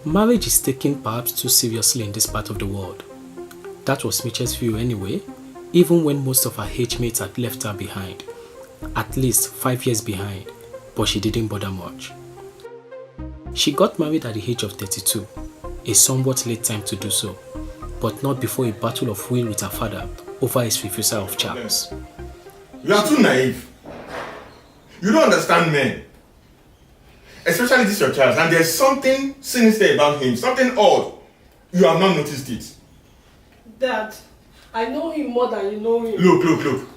Marriage is taken perhaps too seriously in this part of the world. That was Mitchell's view anyway, even when most of her age mates had left her behind. At least 5 years behind, but she didn't bother much. She got married at the age of 32, a somewhat late time to do so, but not before a battle of will with her father over his refusal of Charles. You are too naive. You don't understand men. Especially this your Charles, and there's something sinister about him, something odd. You have not noticed it. Dad, I know him more than you know him. Look.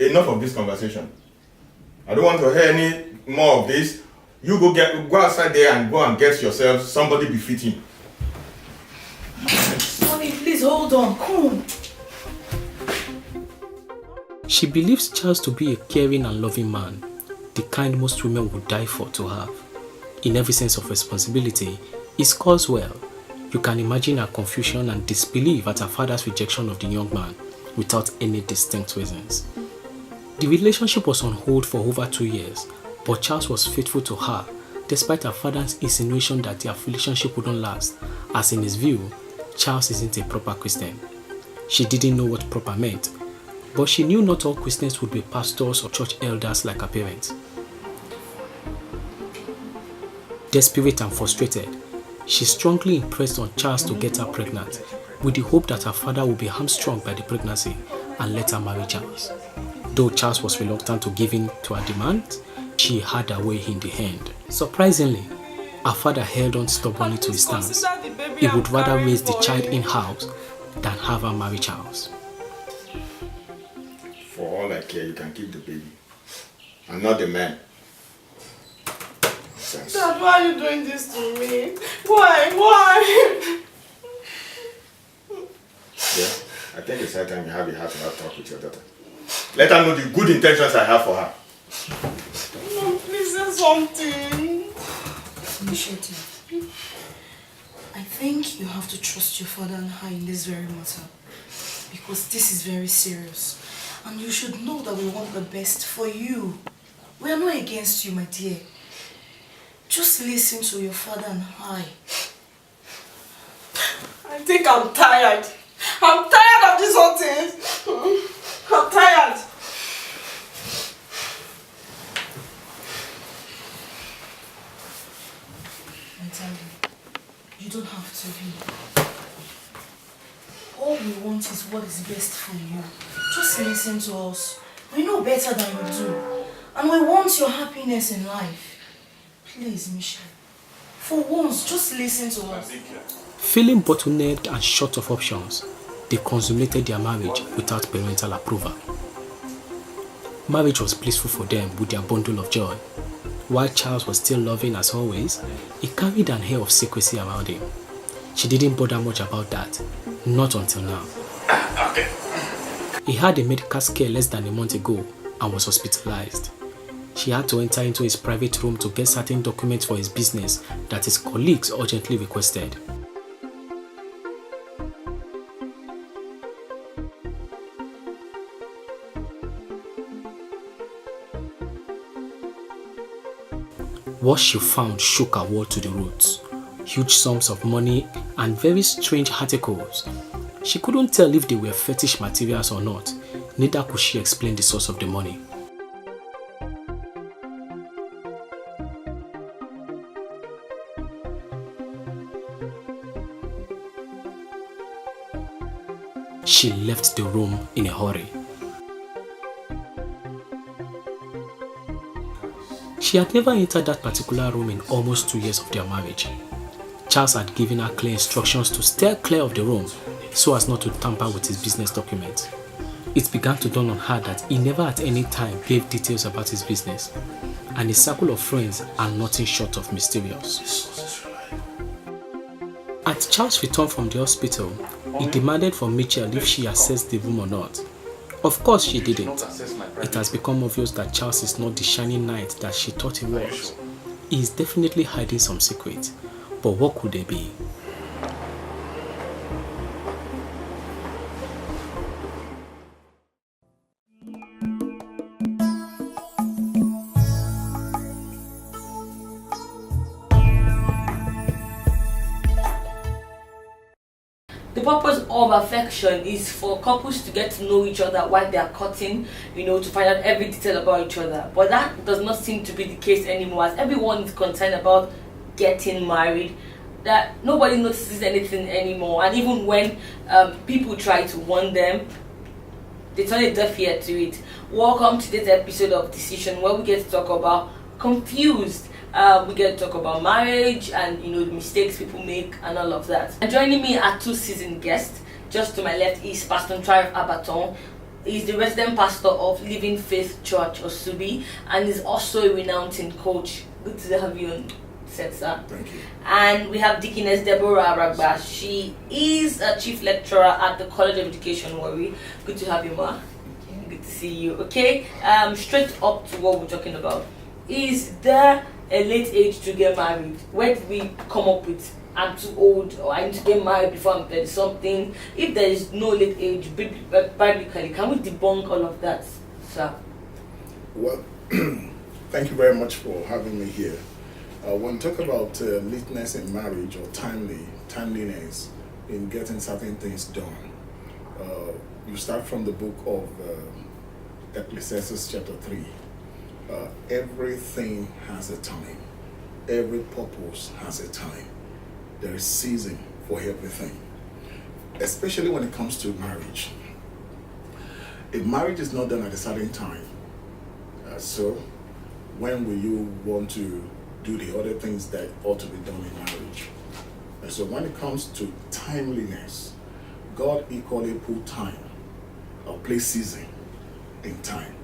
Enough of this conversation. I don't want to hear any more of this. You go outside there and go and get yourself somebody befitting. Mommy, please hold on. Come. She believes Charles to be a caring and loving man, the kind most women would die for to have. In every sense of responsibility, he scores well. You can imagine her confusion and disbelief at her father's rejection of the young man without any distinct reasons. The relationship was on hold for over 2 years, but Charles was faithful to her despite her father's insinuation that their relationship wouldn't last, as in his view, Charles isn't a proper Christian. She didn't know what proper meant, but she knew not all Christians would be pastors or church elders like her parents. Desperate and frustrated, she strongly impressed on Charles to get her pregnant, with the hope that her father would be hamstrung by the pregnancy and let her marry Charles. Though Charles was reluctant to give in to her demands, she had her way in the end. Surprisingly, her father held on stubbornly to his stance. He would rather raise the child in-house than have her marry Charles. For all I care, you can keep the baby. I'm not the man. Sense. Dad, why are you doing this to me? Why? Yeah, I think it's high time you have a heart-to-heart talk with your daughter. Let her know the good intentions I have for her. Mom, please say something. Initiative. I think you have to trust your father and her in this very matter. Because this is very serious. And you should know that we want the best for you. We are not against you, my dear. Just listen to your father and I. I think I'm tired. I'm tired of this whole thing. I'm tired. My darling, you don't have to be. All we want is what is best for you. Just listen to us. We know better than you do. And we want your happiness in life. Please, Michelle. For once, just listen to us. Feeling bottlenecked and short of options, they consummated their marriage without parental approval. Marriage was blissful for them with their bundle of joy. While Charles was still loving as always, he carried an air of secrecy around him. She didn't bother much about that, not until now. Okay. He had a medical scare less than a month ago and was hospitalized. She had to enter into his private room to get certain documents for his business that his colleagues urgently requested. What she found shook her world to the roots. Huge sums of money and very strange articles. She couldn't tell if they were fetish materials or not, neither could she explain the source of the money. She left the room in a hurry. She had never entered that particular room in almost 2 years of their marriage. Charles had given her clear instructions to steer clear of the room so as not to tamper with his business documents. It began to dawn on her that he never at any time gave details about his business, and his circle of friends are nothing short of mysterious. At Charles' return from the hospital, he demanded from Mitchell if she assessed the room or not. Of course she didn't. It has become obvious that Charles is not the shining knight that she thought he was. He is definitely hiding some secret, but what could they be? purpose of affection is for couples to get to know each other while they are courting, to find out every detail about each other. But that does not seem to be the case anymore, as everyone is concerned about getting married, that nobody notices anything anymore. And even when people try to warn them, they turn a deaf ear to it. Welcome to this episode of Decision, where we get to talk about confused. We get to talk about marriage and the mistakes people make and all of that. And joining me are two seasoned guests. Just to my left is Pastor Triumph Abaton. He's the resident pastor of Living Faith Church Osubi, and is also a renowned teen coach. Good to have you on set, sir. Thank you. And we have Deaconess Deborah Aragba. She is a chief lecturer at the College of Education, Warri. Good to have you, ma. Good to see you. Okay, straight up to what we're talking about. Is there a late age to get married? Where did we come up with I'm too old, or I need to get married before I'm 30 something? If there is no late age biblically, can we debunk all of that, sir? Well, thank you very much for having me here. When we talk about lateness in marriage or timeliness in getting certain things done, you start from the book of Ecclesiastes chapter 3. Everything has a time. Every purpose has a time. There is season for everything, especially when it comes to marriage. If marriage is not done at a certain time, so when will you want to do the other things that ought to be done in marriage? And so when it comes to timeliness, God equally put time or place season in time.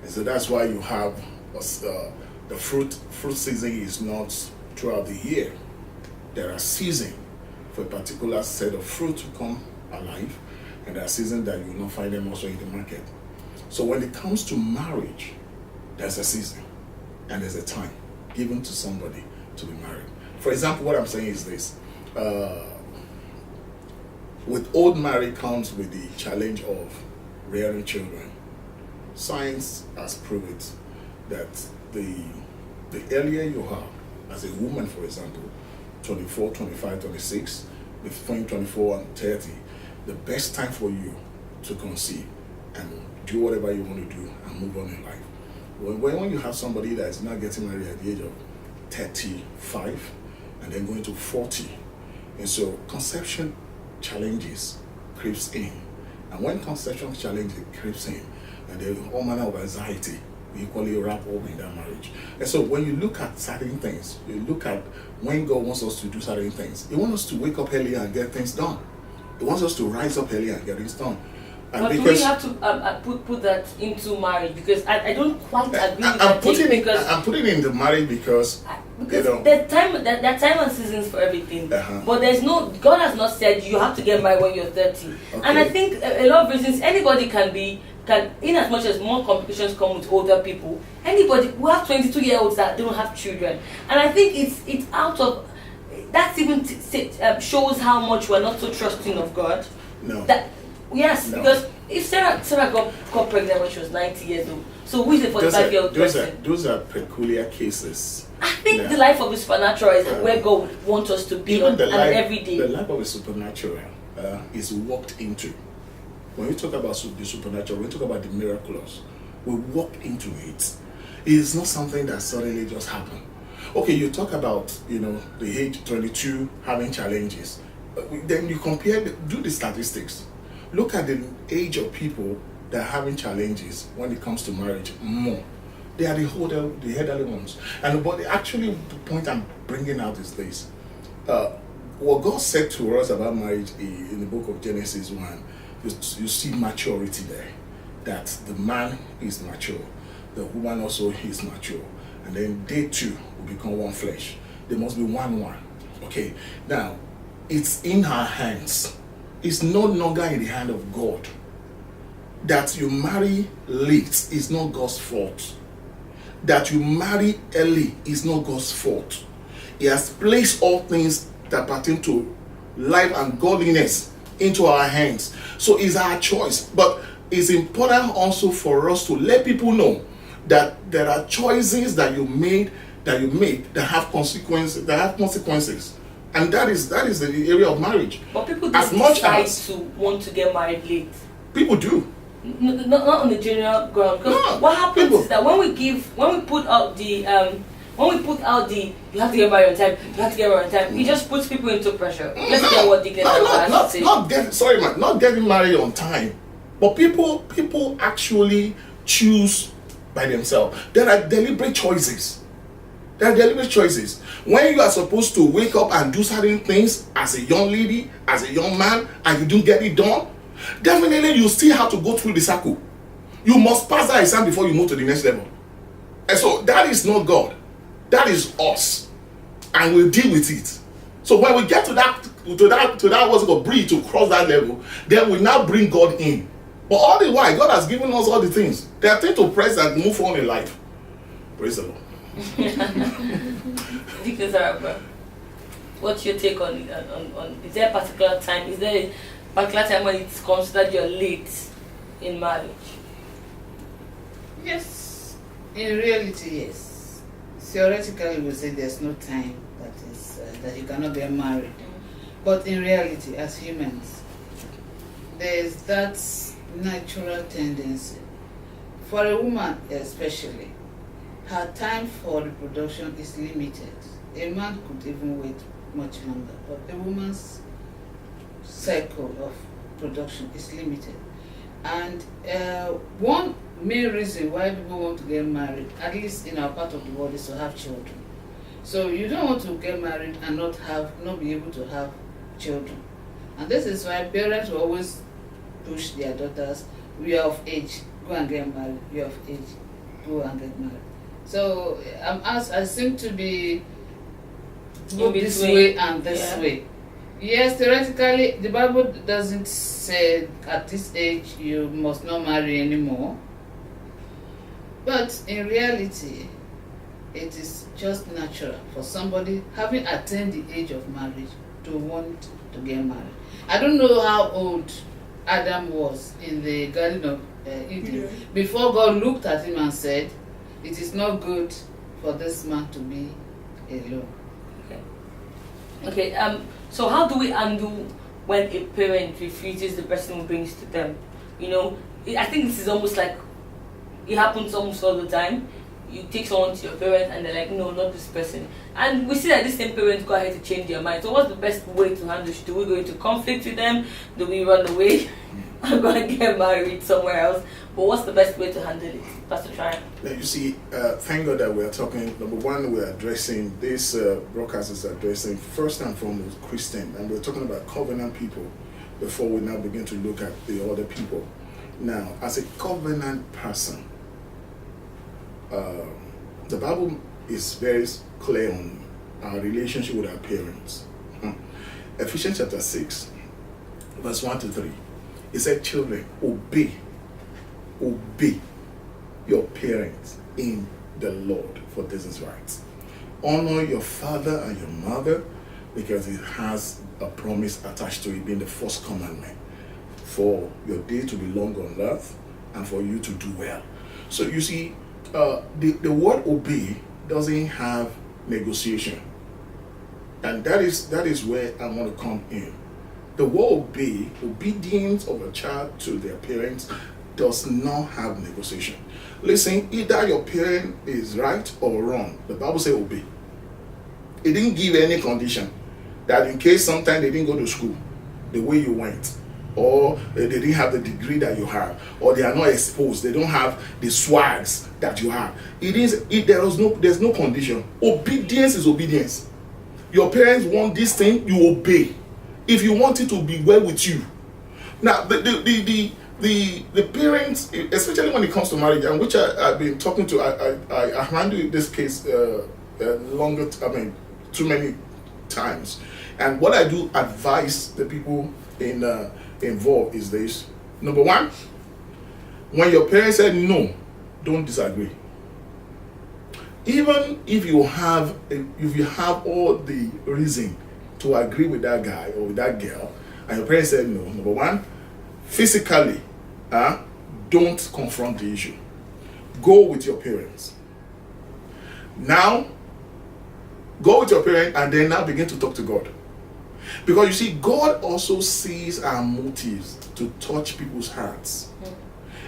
And so that's why you have the fruit season is not throughout the year. There are seasons for a particular set of fruit to come alive, and there are seasons that you will not find them also in the market. So when it comes to marriage, there's a season and there's a time given to somebody to be married. For example, what I'm saying is this. With old marriage comes with the challenge of rearing children. Science has proved that the earlier you are, as a woman for example, 24, 25, 26, between 24 and 30, the best time for you to conceive and do whatever you want to do and move on in life. When you have somebody that is not getting married at the age of 35 and then going to 40, and so conception challenges creeps in. And when conception challenges creeps in, and there's all manner of anxiety equally wrap up in that marriage. And so when you look at certain things, you look at when God wants us to do certain things. He wants us to wake up earlier and get things done. He wants us to rise up earlier and get things done. And but do we have to put that into marriage? Because I don't quite agree with that. I'm putting it into marriage because there's time and seasons for everything. But there's no, God has not said you have to get married when you're 30. Okay. And I think a lot of reasons anybody can, in as much as more complications come with older people, anybody who have 22-year-olds that don't have children. And I think it's out of that even shows how much we're not so trusting of God. No. Yes, no. Because if Sarah got pregnant when she was 90 years old, so who is a 45-year-old person? Those are peculiar cases. I think the life of the supernatural is where God would want us to be on every day. The life of the supernatural is walked into. When we talk about the supernatural, when we talk about the miraculous, we walk into it. It is not something that suddenly just happened. Okay, you talk about the age 22 having challenges. Then you compare, do the statistics. Look at the age of people that are having challenges when it comes to marriage more. They are the elderly ones. And but actually the point I'm bringing out is this. What God said to us about marriage in the book of Genesis 1, you see maturity there. That the man is mature. The woman also is mature. And then they two will become one flesh. They must be one. Okay, now it's in her hands. It's no longer in the hand of God. That you marry late is not God's fault. That you marry early is not God's fault. He has placed all things that pertain to life and godliness into our hands. So it's our choice. But it's important also for us to let people know that there are choices that you make that have consequences. And that is the area of marriage. But people As don't much decide as to want to get married late. people do. Not on the general ground. Because No, what happens people- is that when we put out the you have to get married on time, you have to get married on time, it just puts people into pressure. Let's get what Dickens has to say. Not getting married on time, but people actually choose by themselves. There are deliberate choices. When you are supposed to wake up and do certain things as a young lady, as a young man, and you don't get it done, definitely you still have to go through the circle. You must pass that exam before you move to the next level. And so that is not God. That is us. And we'll deal with it. So when we get to that what's called bridge to cross that level, then we now bring God in. But all the while, God has given us all the things. There are things to press and move on in life. Praise the Lord. Dickens, what's your take on is there a particular time? Is there a particular time when it's considered you're late in marriage? Yes, in reality, yes. Theoretically, we say there's no time that you cannot get married. But in reality, as humans, there's that natural tendency. For a woman especially, her time for reproduction is limited. A man could even wait much longer, but a woman's cycle of production is limited. And one main reason why people want to get married, at least in our part of the world, is to have children. So you don't want to get married and not be able to have children. And this is why parents will always push their daughters, we are of age, go and get married, you are of age, go and get married. So I seem to be both this way and this way. Yes, theoretically, the Bible doesn't say at this age you must not marry anymore. But in reality, it is just natural for somebody having attained the age of marriage to want to get married. I don't know how old Adam was in the Garden of Eden before God looked at him and said, it is not good for this man to be alone. Okay. So how do we handle when a parent refuses the person who brings to them? I think this is almost like it happens almost all the time. You take someone to your parents and they're like, no, not this person. And we see that this same parents go ahead to change their mind. So what's the best way to handle it? Do we go into conflict with them? Do we run away and go and get married somewhere else? But what's the best way to handle it? Pastor Tryon. Now you see, thank God that we are talking, number one, we're addressing, this broadcast is addressing first and foremost Christian, and we're talking about covenant people before we now begin to look at the other people. Now, as a covenant person, the Bible is very clear on our relationship with our parents. Ephesians chapter 6, verse 1 to 3. It said, children, obey your parents in the Lord, for this is right. Honor your father and your mother, because it has a promise attached to it, being the first commandment, for your day to be long on earth and for you to do well. So you see, the word obey doesn't have negotiation, and that is where I want to come in. The word obey, obedience of a child to their parents, does not have negotiation. Listen, either your parent is right or wrong, the Bible says obey. It didn't give any condition that in case sometimes they didn't go to school the way you went, or they didn't have the degree that you have, or they are not exposed, they don't have the swags that you have. There's no condition. Obedience is obedience. Your parents want this thing, you obey. If you want it to be well with you. Now, the parents, especially when it comes to marriage, and which I've been talking to, I handled this case too many times. And what I do advise the people involved is this. Number one, when your parents said no, don't disagree. Even if you have all the reason to agree with that guy or with that girl, and your parents said no, number one, physically, don't confront the issue. Go with your parents. Now, go with your parents and then now begin to talk to God. Because you see, God also sees our motives to touch people's hearts.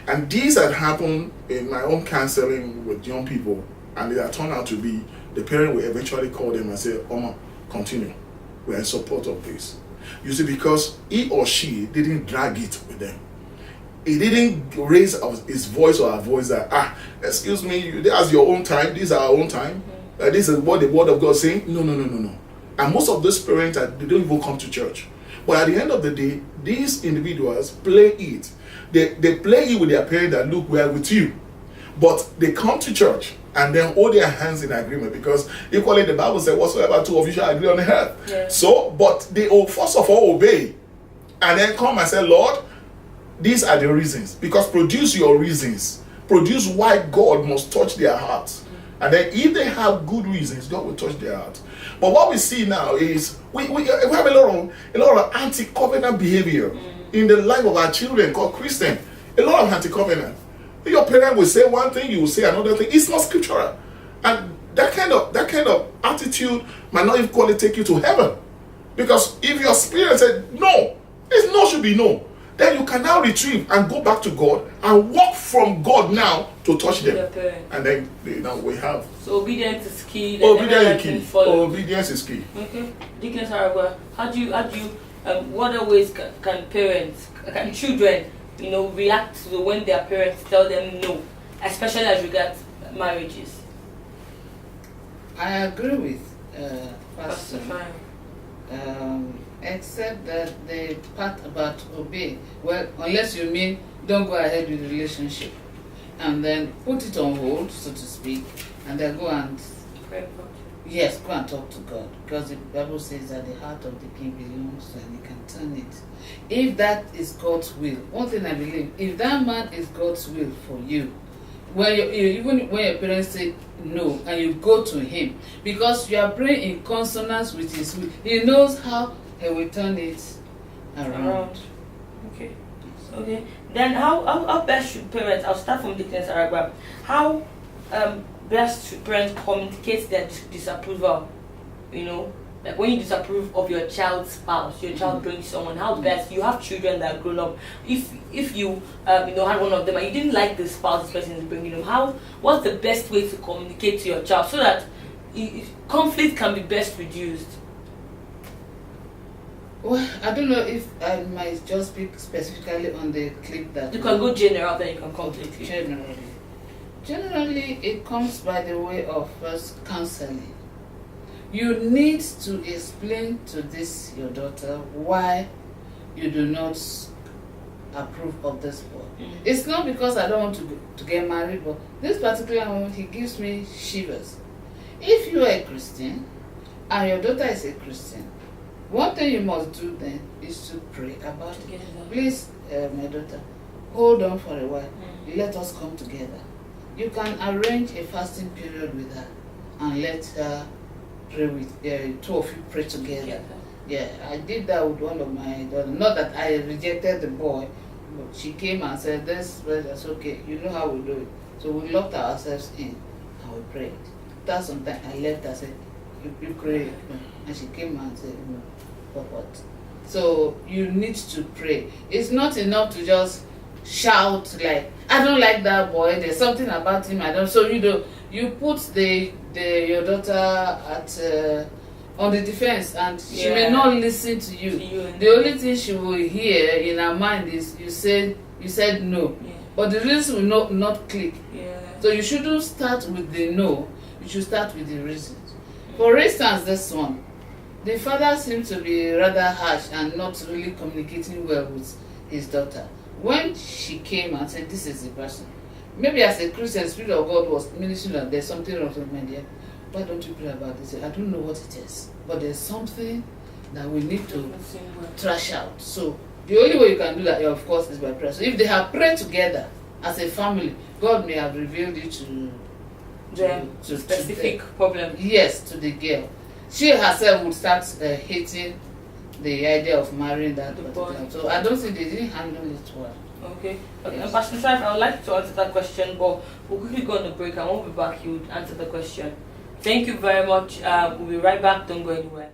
And these had happened in my own counseling with young people, and they had turned out to be the parent will eventually call them and say, Oma, continue. We are in support of this. You see, because he or she didn't drag it with them. He didn't raise his voice or her voice that, excuse me, that's your own time, this is our own time. This is what the word of God is saying. No. And most of those parents, they don't even come to church. But at the end of the day, these individuals play it. They play it with their parents that, look, we are with you. But they come to church and then hold their hands in agreement, because equally the Bible says, whatsoever two of you shall agree on the earth. Yeah. So, but they first of all obey. And then come and say, Lord, these are the reasons. Because produce your reasons. Produce why God must touch their hearts. And then if they have good reasons, God will touch their heart. But what we see now is we have a lot of anti-covenant behavior in the life of our children called Christian. A lot of anti-covenant. Your parent will say one thing, you will say another thing. It's not scriptural. And that kind of attitude might not even take you to heaven. Because if your spirit said no, this no should be no, then you can now retrieve and go back to God and walk from God now to touch them. And then now we have. So obedience is key. Obedience is key. Okay. Deacon Saragwa, how do you what other ways can children, react to when their parents tell them no, especially as regards marriages? I agree with Pastor. Except that the part about obey, well, unless you mean don't go ahead with the relationship and then put it on hold, so to speak, and then go and pray. Yes, go and talk to God, because the Bible says that the heart of the king belongs to him, he can turn it. If that is God's will, one thing I believe, if that man is God's will for you, even when your parents say no and you go to him, because you are praying in consonance with his will, he knows how he will turn it around. Okay. Okay. Then how best should parents, I'll start from Deacon Saragwa, how best should parents communicate their disapproval? Like when you disapprove of your child's spouse, your child brings someone, how best, you have children that are grown up, if you had one of them and you didn't like the spouse this person is bringing them, what's the best way to communicate to your child so that conflict can be best reduced? Well, I don't know if I might just speak specifically on the clip that... You can go general, then you can completely. Generally, it comes by the way of first counseling. You need to explain to your daughter, why you do not approve of this boy. It's not because I don't want to get married, but this particular one, he gives me shivers. If you are a Christian and your daughter is a Christian, one thing you must do then is to pray about it. Please, my daughter, hold on for a while. Let us come together. You can arrange a fasting period with her and let her pray with two of you pray together. Yeah, I did that with one of my daughters. Not that I rejected the boy, but she came and said, "This is okay. You know how we do it." So we locked ourselves in and we prayed. After some time, I left. I said, "You pray," and she came and said, "No, for what?" So you need to pray. It's not enough to just shout like, "I don't like that boy. There's something about him I don't." So you put your daughter at on the defense, and she may not listen to you. The only thing she will hear in her mind is you said no, but the reason will not click. So you shouldn't start with the no. You should start with the reasons. For instance, this one, the father seemed to be rather harsh and not really communicating well with his daughter. When she came and said, "This is the person," maybe as a Christian, Spirit of God was ministering that there's something wrong with my dear. Why don't you pray about this? I don't know what it is, but there's something that we need to trash out. So the only way you can do that, of course, is by prayer. So if they have prayed together as a family, God may have revealed it to specific problem. Yes, to the girl. She herself would start hating the idea of marrying that particular. So I don't think they didn't handle it well. Okay. Yes. And Pastor Shariff, I would like to answer that question, but we'll quickly go on the break and when we'll be back, you would answer the question. Thank you very much. We'll be right back. Don't go anywhere.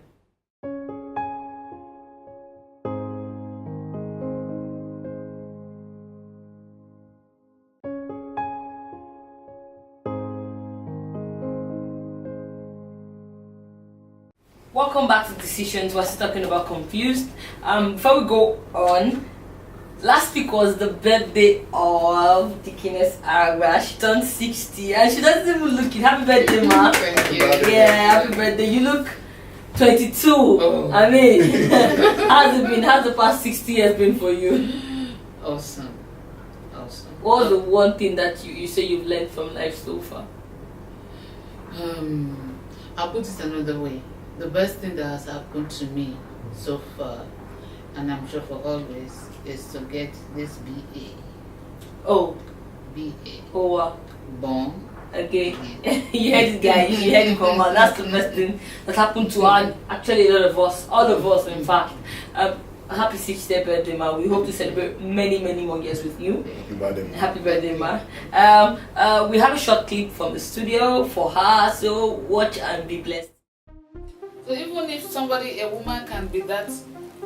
Welcome back to Decisions. We're still talking about confused. Before we go on, last week was the birthday of Dickiness Ara. She turned 60 and she doesn't even look it. Happy birthday, ma. Thank you. Yeah, happy birthday. You look 22. Oh. I mean, how's it been? How's the past 60 years been for you? Awesome. What was the one thing that you say you've learned from life so far? I'll put it another way. The best thing that has happened to me so far, and I'm sure for always, is to get this BA. Oh. BA. Oh, wow. Born. Okay. You heard it, guys. You heard it from her. That's the best thing that happened to her. Actually, a lot of us. All of us, in fact. Happy 60th birthday, ma. We hope to celebrate many, many more years with you. Happy birthday, ma. Happy birthday, ma. We have a short clip from the studio for her, so watch and be blessed. So even if a woman can be that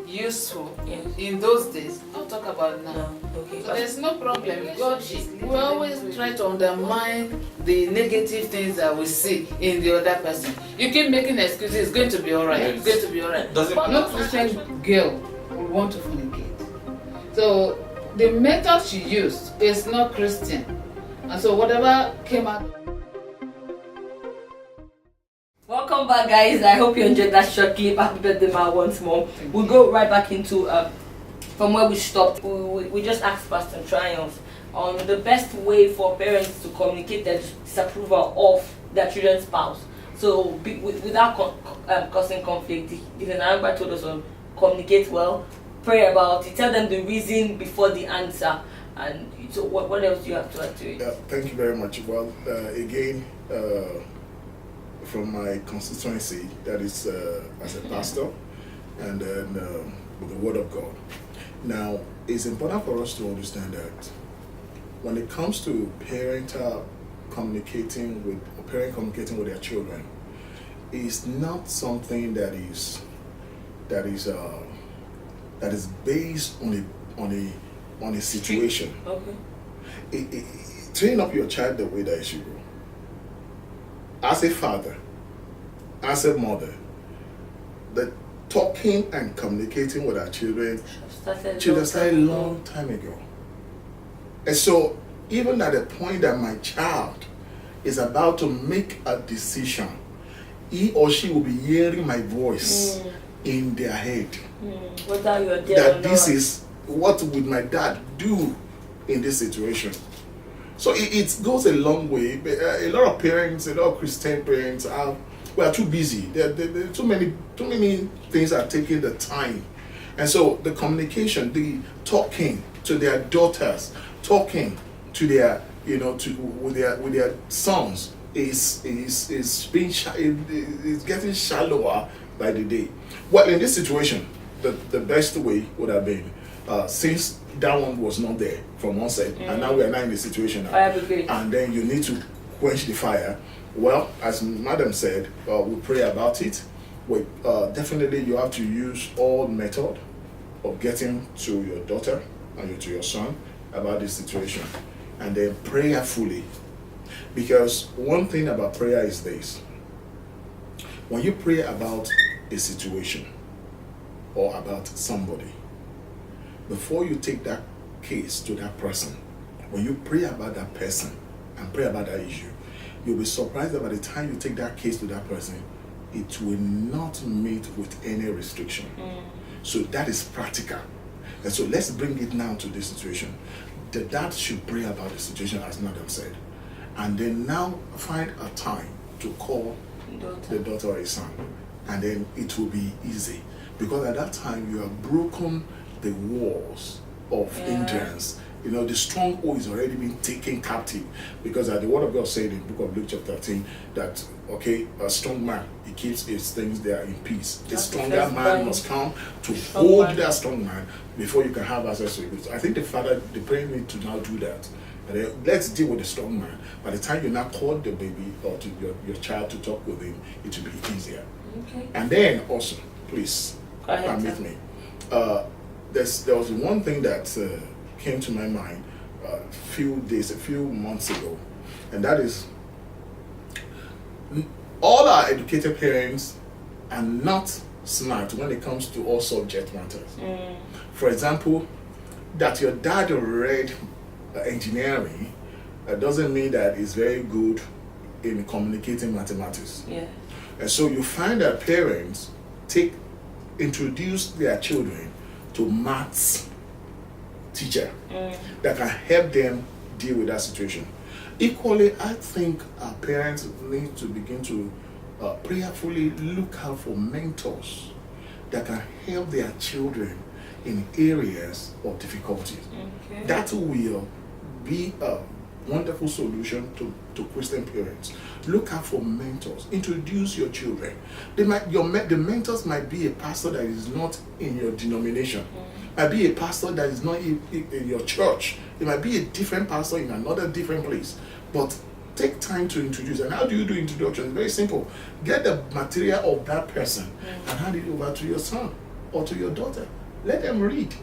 useful Yes. in those days, don't talk about now. No, okay. So there's no problem. We always try to undermine the negative things that we see in the other person. You keep making excuses, it's going to be alright. It's going to be alright. Does it- But no Christian girl would want to fornicate. So the method she used is not Christian. And so whatever came out. Welcome back, guys. I hope you enjoyed that short clip. Happy birthday, ma, once more. We'll go right back into from where we stopped. We just asked Pastor Triumph on the best way for parents to communicate their disapproval of their children's spouse. So without causing conflict, the Naramba told us on communicate well, pray about it, tell them the reason before the answer. And so what else do you have to add to it? Yeah, thank you very much. Well, again, from my constituency, that is as a pastor, and then with the Word of God. Now, it's important for us to understand that when it comes to parent communicating with their children, it's not something that is based on a situation. Okay. Train up your child the way that it should go. As a father, as a mother, the talking and communicating with our children should have started a long time ago. And so, even at the point that my child is about to make a decision, he or she will be hearing my voice in their head. Whether you're there or That this not. is what would my dad do in this situation. So it goes a long way. But, a lot of parents, a lot of Christian parents we are too busy. There too many things are taking the time, and so the communication, the talking to their daughters, talking to their with their sons is getting shallower by the day. Well, in this situation, the best way would have been since that one was not there from one side, and now we are now in the situation now, Fire brigade. and then you need to quench the fire. Well, as Madam said, we pray about it. Definitely you have to use all method of getting to your daughter and to your son about this situation, and then prayerfully. Because one thing about prayer is this: when you pray about a situation or about somebody, before you take that case to that person, when you pray about that person and pray about that issue, you'll be surprised that by the time you take that case to that person, it will not meet with any restriction. So that is practical. And so let's bring it now to this situation. The dad should pray about the situation, as Madam said, and then now find a time to call the daughter or a son, and then it will be easy, because at that time you have broken the walls of hindrance. The stronghold is already been taken captive, because the Word of God said in the book of Luke chapter 13 that a strong man, he keeps his things there in peace. A stronger man must come to hold that strong man before you can have access to it. I think the parent need to now do that. And let's deal with the strong man. By the time you now call the baby or to your child to talk with him, it will be easier. Okay. And then also, please permit me. There was one thing that came to my mind a few months ago, and that is all our educated parents and not smart when it comes to all subject matters. For example, that your dad read engineering doesn't mean that he's very good in communicating mathematics. Yeah. And so you find that parents introduce their children to maths teacher that can help them deal with that situation. Equally, I think our parents need to begin to prayerfully look out for mentors that can help their children in areas of difficulties. Okay. That will be a wonderful solution to Christian parents. Look out for mentors. Introduce your children. The mentors might be a pastor that is not in your denomination. Might be a pastor that is not in your church. It might be a different pastor in another different place. But take time to introduce. And how do you do introduction? It's very simple. Get the material of that person and hand it over to your son or to your daughter. Let them read.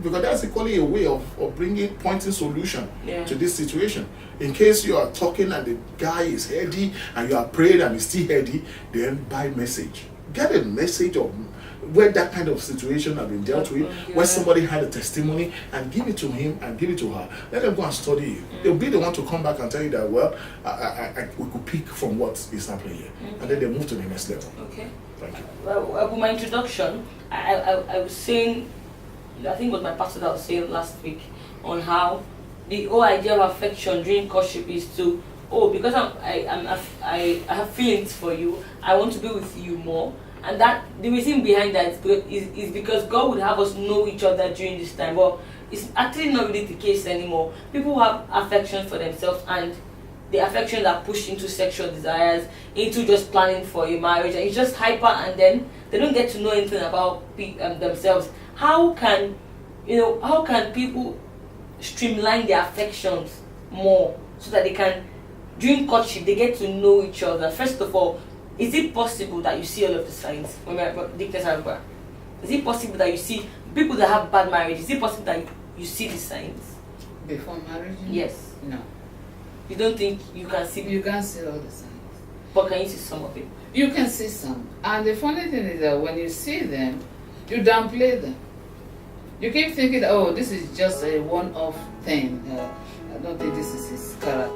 Because that's equally a way of pointing solution to this situation. In case you are talking and the guy is heady and you are praying and he's still heady, then buy message. Get a message of where that kind of situation has been dealt with, where somebody had a testimony, and give it to him and give it to her. Let them go and study it. They'll be the one to come back and tell you that, well, we could pick from what is happening here. And then they move to the next level. Okay. Thank you. Well, with my introduction, I was saying, I think it was my pastor that was saying last week, on how the whole idea of affection during courtship is to, because I have feelings for you, I want to be with you more. And that the reason behind that is because God would have us know each other during this time. But it's actually not really the case anymore. People have affection for themselves, and the affection that pushed into sexual desires, into just planning for a marriage, and it's just hyper, and then they don't get to know anything about themselves. How can people streamline their affections more so that they can, during courtship, they get to know each other? First of all, is it possible that you see all of the signs? Is it possible that you see people that have bad marriage? Is it possible that you see the signs Before marriage? Yes. No. You don't think you can see? You can't see all the signs. But can you see some of it? You can see some. And the funny thing is that when you see them, you downplay them. You keep thinking, oh, this is just a one-off thing. I don't think this is his character.